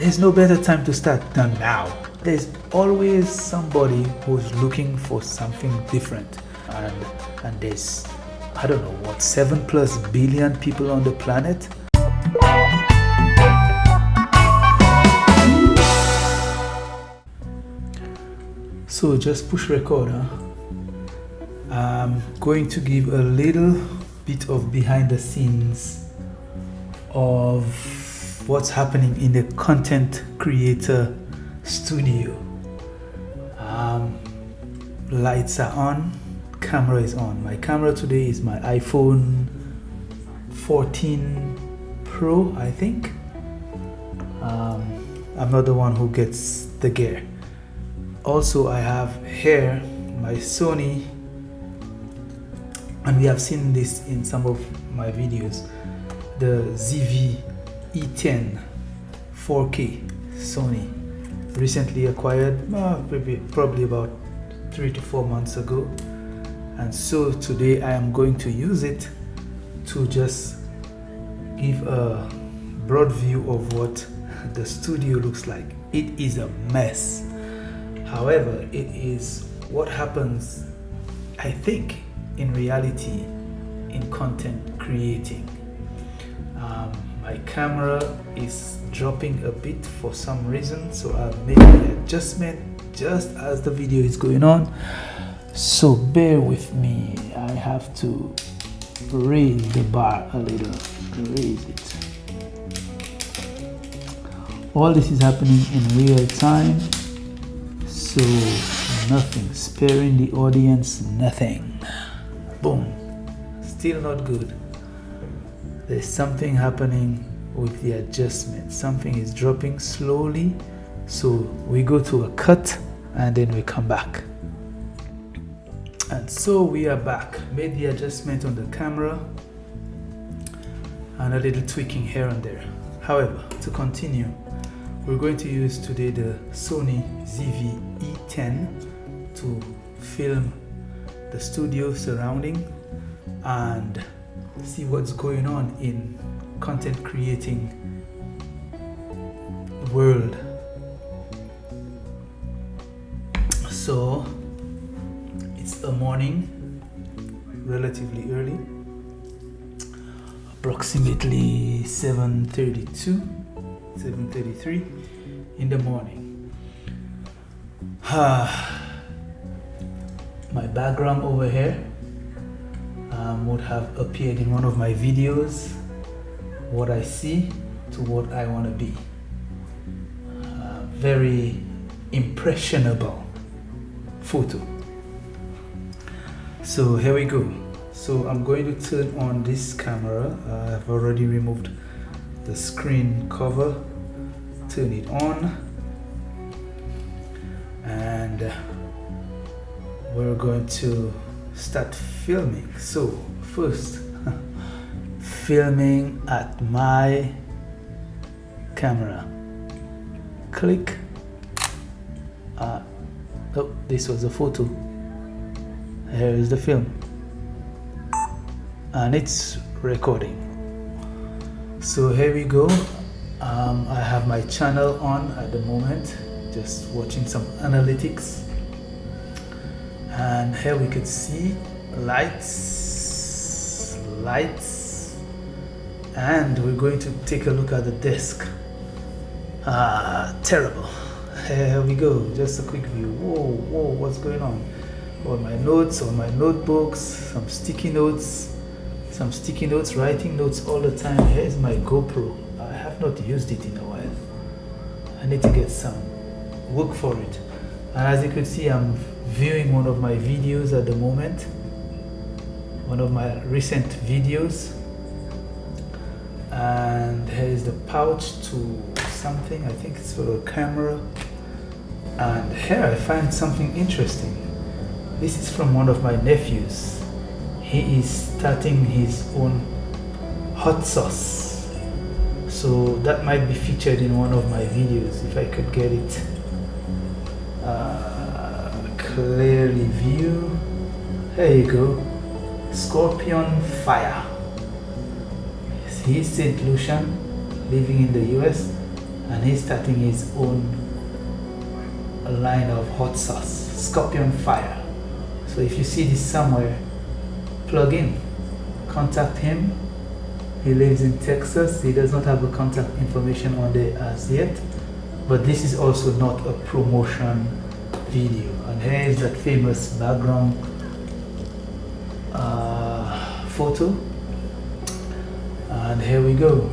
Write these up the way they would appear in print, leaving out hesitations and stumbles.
there's no better time to start than now. There's always somebody who's looking for something different, and there's, I don't know what, 7+ billion people on the planet. So just push record, huh? I'm going to give a little bit of behind the scenes of what's happening in the content creator studio. Lights are on, camera is on. My camera today is my iPhone 14 Pro, I think. I'm not the one who gets the gear. Also, I have here my Sony, and we have seen this in some of my videos, the ZV-E10 4K Sony, recently acquired, probably about 3 to 4 months ago. And so today I am going to use it to just give a broad view of what the studio looks like. It is a mess. However, it is what happens, I think, in reality in content creating. My camera is dropping a bit for some reason, so I'll make an adjustment just as the video is going on. So bear with me. I have to raise the bar a little, raise it. All this is happening in real time, so nothing, sparing the audience, nothing. Boom. Still not good. There's something happening with the adjustment. Something is dropping slowly, so we go to a cut and then we come back. And so we are back. Made the adjustment on the camera and a little tweaking here and there. However, to continue, we're going to use today the Sony ZV-E10 to film the studio surrounding and see what's going on in content creating world. So it's a morning, relatively early, approximately 7:33 in the morning. My background over here would have appeared in one of my videos, what I see to what I want to be. Very impressionable photo. So here we go. So I'm going to turn on this camera. I've already removed the screen cover. Turn it on, and we're going to start filming. So first, filming at my camera. Click. Oh, this was a photo. Here is the film, and it's recording. So here we go. I have my channel on at the moment, just watching some analytics, and here we could see lights, and we're going to take a look at the desk. Terrible. Here we go, just a quick view. Whoa, what's going on? All my notes, all my notebooks, some sticky notes, writing notes all the time. Here's my GoPro. I have not used it in a while. I need to get some work for it. And as you can see, I'm viewing one of my videos at the moment, one of my recent videos. And here's the pouch to something, I think it's for a camera. And here I find something interesting. This is from one of my nephews. He is starting his own hot sauce. So that might be featured in one of my videos if I could get it clearly view. There you go. Scorpion Fire. He's St. Lucian, living in the US, and he's starting his own line of hot sauce, Scorpion Fire. So if you see this somewhere, plug in, contact him. He lives in Texas. He does not have a contact information on there as yet, but this is also not a promotion video. And here is that famous background photo, and here we go.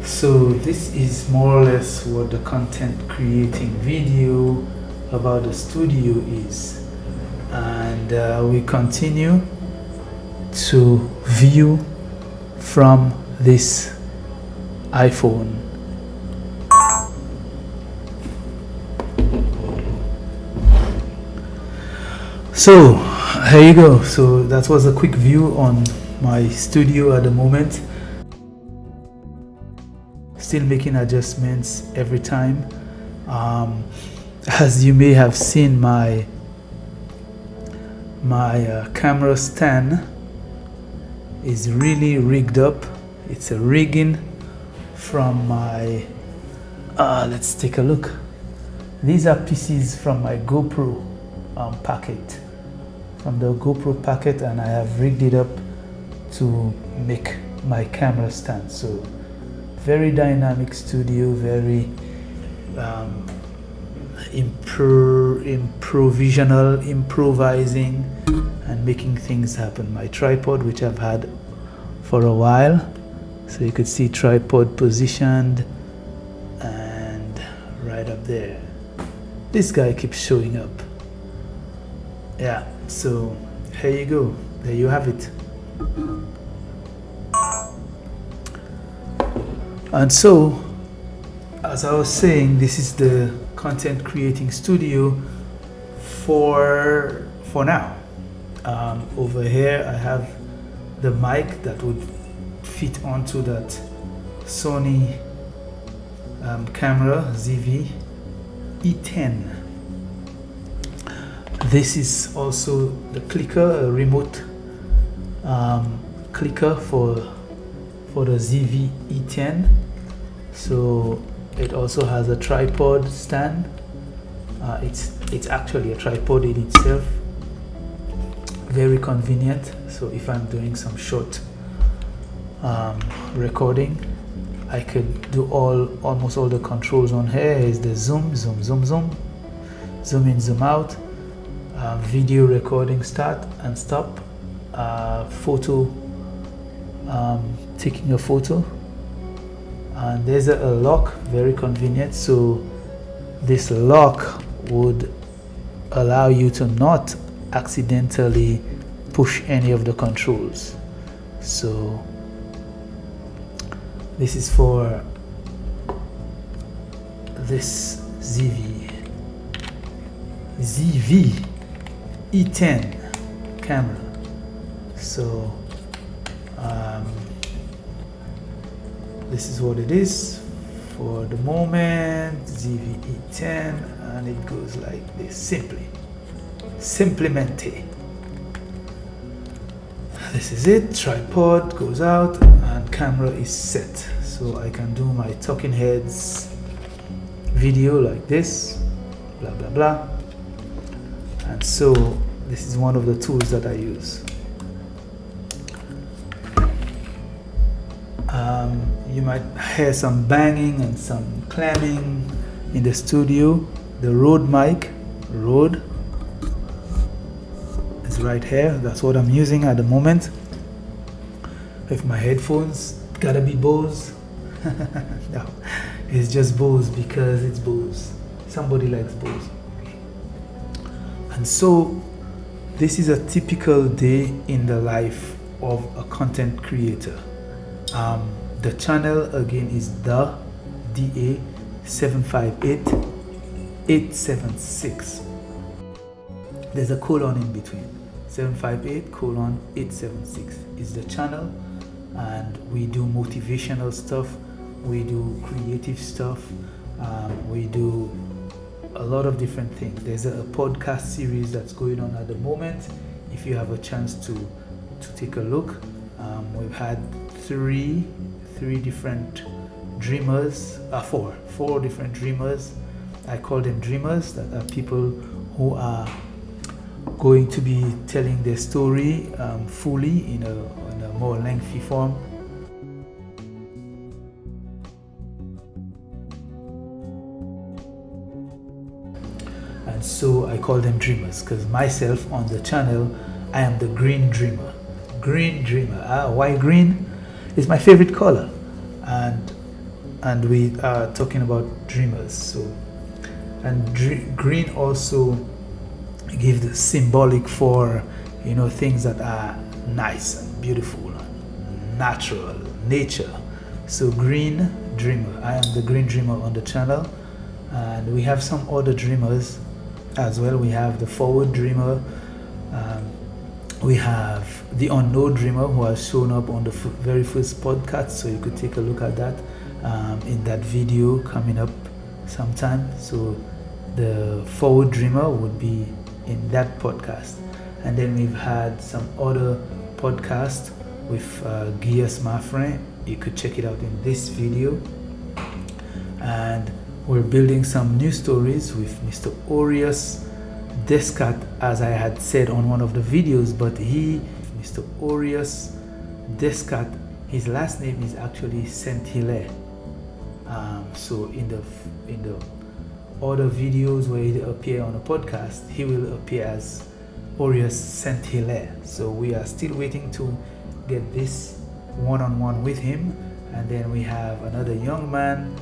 So this is more or less what the content creating video about the studio is, and we continue to view from this iPhone. So here you go. So that was a quick view on my studio at the moment. Still making adjustments every time. As you may have seen, my camera stand is really rigged up. It's a rigging from my let's take a look. These are pieces from my GoPro packet, from the GoPro packet, and I have rigged it up to make my camera stand. So very dynamic studio, very improvisational, improvising and making things happen. My tripod, which I've had for a while, so you could see tripod positioned and right up there. This guy keeps showing up. Yeah, so here you go, there you have it. And so, as I was saying, this is the content creating studio for now. Over here I have the mic that would fit onto that Sony camera ZV E10. This is also the clicker, a remote clicker for the ZV E10. So it also has a tripod stand. It's actually a tripod in itself. Very convenient. So if I'm doing some short recording, I could do almost all the controls on here. Is the zoom in, zoom out, video recording, start and stop, photo, taking a photo, and there's a lock, very convenient. So this lock would allow you to not accidentally push any of the controls. So this is for this ZV E10 camera. So this is what it is for the moment, ZV E10, and it goes like this, simplemente. This is it, tripod goes out and camera is set. So I can do my talking heads video like this, blah blah blah. And so this is one of the tools that I use. You might hear some banging and some clamming in the studio. The Rode mic, Rode, is right here. That's what I'm using at the moment. With my headphones, gotta be Bose. No, it's just Bose because it's Bose. Somebody likes Bose. And so this is a typical day in the life of a content creator. The channel again is the DA758876. There's a colon in between. 758:876 is the channel, and we do motivational stuff, we do creative stuff, we do a lot of different things. There's a podcast series that's going on at the moment. If you have a chance to take a look, we've had three different dreamers, four different dreamers. I call them dreamers, that are people who are going to be telling their story fully in a more lengthy form. And so I call them dreamers, because myself on the channel, I am the green dreamer. Green dreamer. Why green? It's my favorite color, and we are talking about dreamers. So, and green also gives the symbolic for, you know, things that are nice and beautiful, and natural, nature. So green dreamer. I am the green dreamer on the channel, and we have some other dreamers as well. We have the forward dreamer. We have the unknown dreamer, who has shown up on the very first podcast, so you could take a look at that in that video coming up sometime. So the forward dreamer would be in that podcast. And then we've had some other podcast with Guillus, Mathurin. You could check it out in this video. And we're building some new stories with Mr. Aureus Descartes, as I had said on one of the videos, but Mr. Aureus Descartes, his last name is actually Saint-Hilaire. So in the other videos where he appear on a podcast, he will appear as Aureus Saint-Hilaire. So we are still waiting to get this one-on-one with him. And then we have another young man,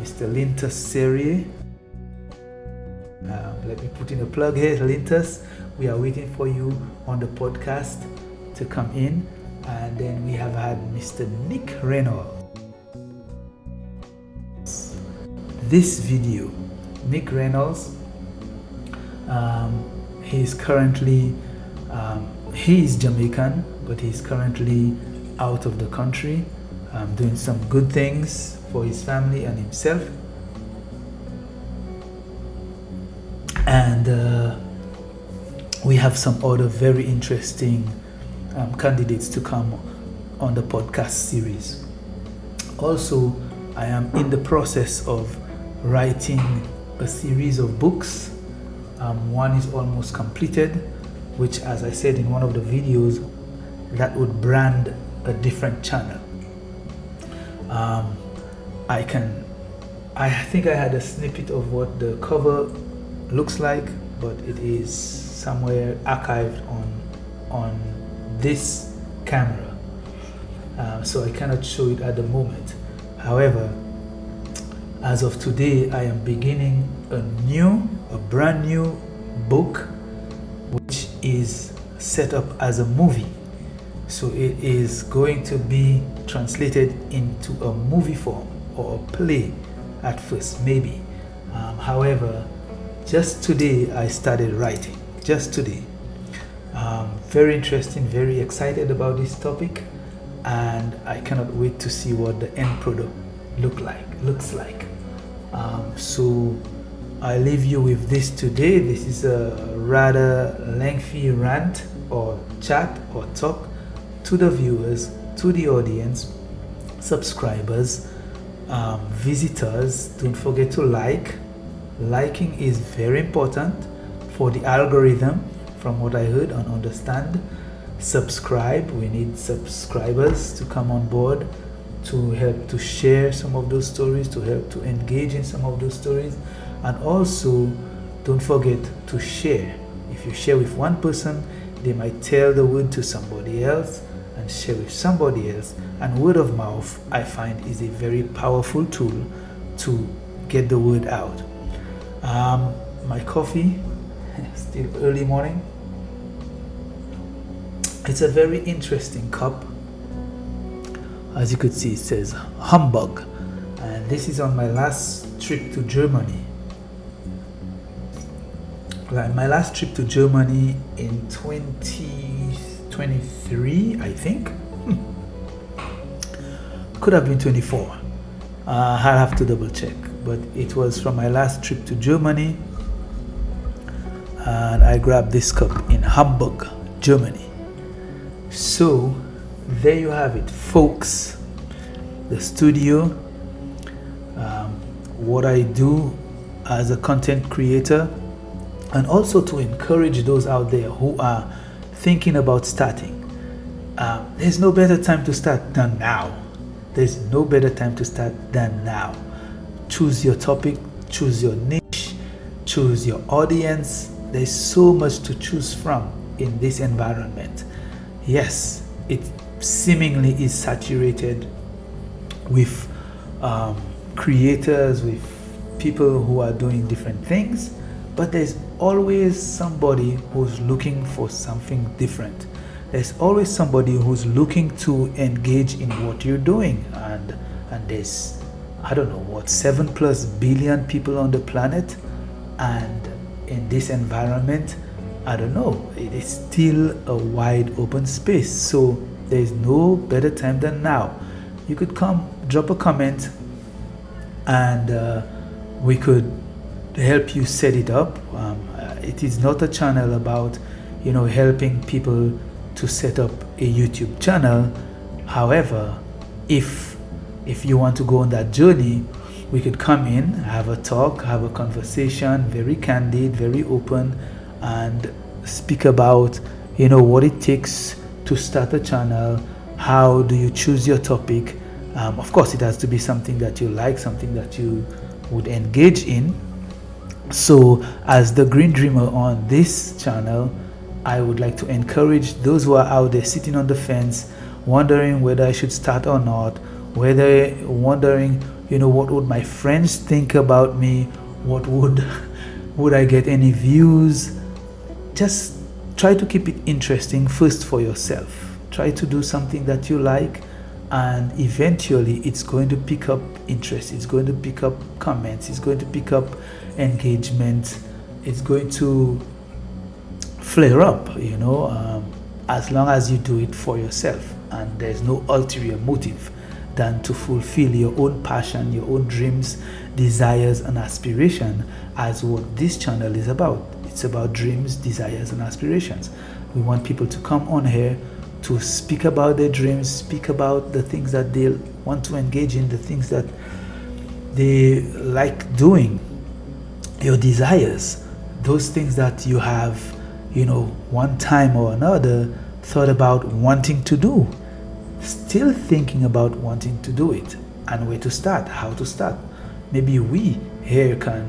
Mr. Lintus Serrier. Let me put in a plug here, Lintus. We are waiting for you on the podcast to come in. And then we have had Mr. Nick Reynolds. This video, Nick Reynolds, he's currently, he is Jamaican, but he's currently out of the country, doing some good things for his family and himself. And we have some other very interesting candidates to come on the podcast series. Also, I am in the process of writing a series of books. One is almost completed, which, as I said in one of the videos, that would brand a different channel. I think I had a snippet of what the cover looks like, but it is somewhere archived on this camera, so I cannot show it at the moment. However, as of today, I am beginning a brand new book, which is set up as a movie. So it is going to be translated into a movie form, or a play at first, maybe. However, just today I started writing. Just today. Very interesting, very excited about this topic, and I cannot wait to see what the end product looks like. So I leave you with this today. This is a rather lengthy rant or chat or talk to the viewers, to the audience, subscribers, visitors. Don't forget to like. Liking is very important for the algorithm, from what I heard and understand. Subscribe. We need subscribers to come on board, to help to share some of those stories, to help to engage in some of those stories. And also, don't forget to share. If you share with one person, they might tell the word to somebody else, and share with somebody else. And word of mouth, I find, is a very powerful tool to get the word out. My coffee, still early morning. It's a very interesting cup. As you could see, it says Humbug, and this is on my last trip to Germany. My last trip to Germany in 2023, I think. Could have been 24. I'll have to double check, but it was from my last trip to Germany, and I grabbed this cup in Hamburg, Germany. So there you have it, folks. The studio what I do as a content creator, and also to encourage those out there who are thinking about starting. There's no better time to start than now. There's no better time to start than now. Choose your topic, choose your niche, choose your audience. There's so much to choose from in this environment. Yes, it seemingly is saturated with creators, with people who are doing different things, but there's always somebody who's looking for something different. There's always somebody who's looking to engage in what you're doing, and there's, I don't know what, 7+ billion people on the planet, and in this environment, I don't know, it is still a wide open space. So there's no better time than now. You could come, drop a comment, and we could help you set it up. It is not a channel about, helping people to set up a YouTube channel. However, if you want to go on that journey, we could come in, have a talk, have a conversation, very candid, very open, and speak about, what it takes to start a channel. How do you choose your topic? Of course, it has to be something that you like, something that you would engage in. So as the Green Dreamer on this channel, I would like to encourage those who are out there sitting on the fence, wondering whether I should start or not, wondering, what would my friends think about me? What would I get any views? Just try to keep it interesting first for yourself. Try to do something that you like, and eventually it's going to pick up interest, it's going to pick up comments, it's going to pick up engagement, it's going to flare up, as long as you do it for yourself, and there's no ulterior motive than to fulfill your own passion, your own dreams, desires, and aspiration, as what this channel is about. It's about dreams, desires, and aspirations. We want people to come on here to speak about their dreams, speak about the things that they want to engage in, the things that they like doing, your desires, those things that you have, one time or another thought about wanting to do, still thinking about wanting to do it, and where to start, how to start. Maybe we here can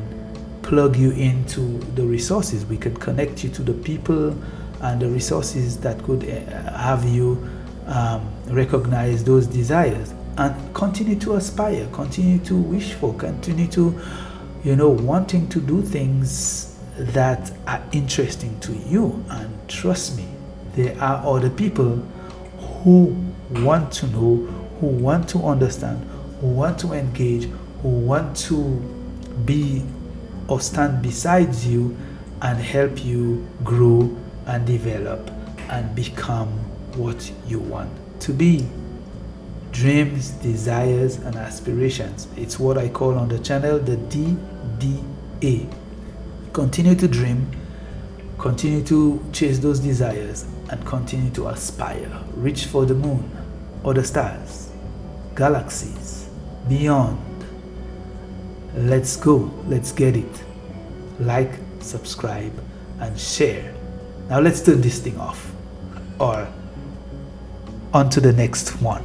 plug you into the resources. We could connect you to the people and the resources that could have you recognize those desires and continue to aspire, continue to wish for, continue to, wanting to do things that are interesting to you. And trust me, there are other people who want to know, who want to understand, who want to engage, who want to be or stand beside you and help you grow and develop and become what you want to be. Dreams, desires, and aspirations. It's what I call on the channel the DDA. Continue to dream, continue to chase those desires, and continue to aspire. Reach for the moon or the stars, galaxies, beyond. Let's go, let's get it. Like, subscribe, and share. Now let's turn this thing off, or on to the next one.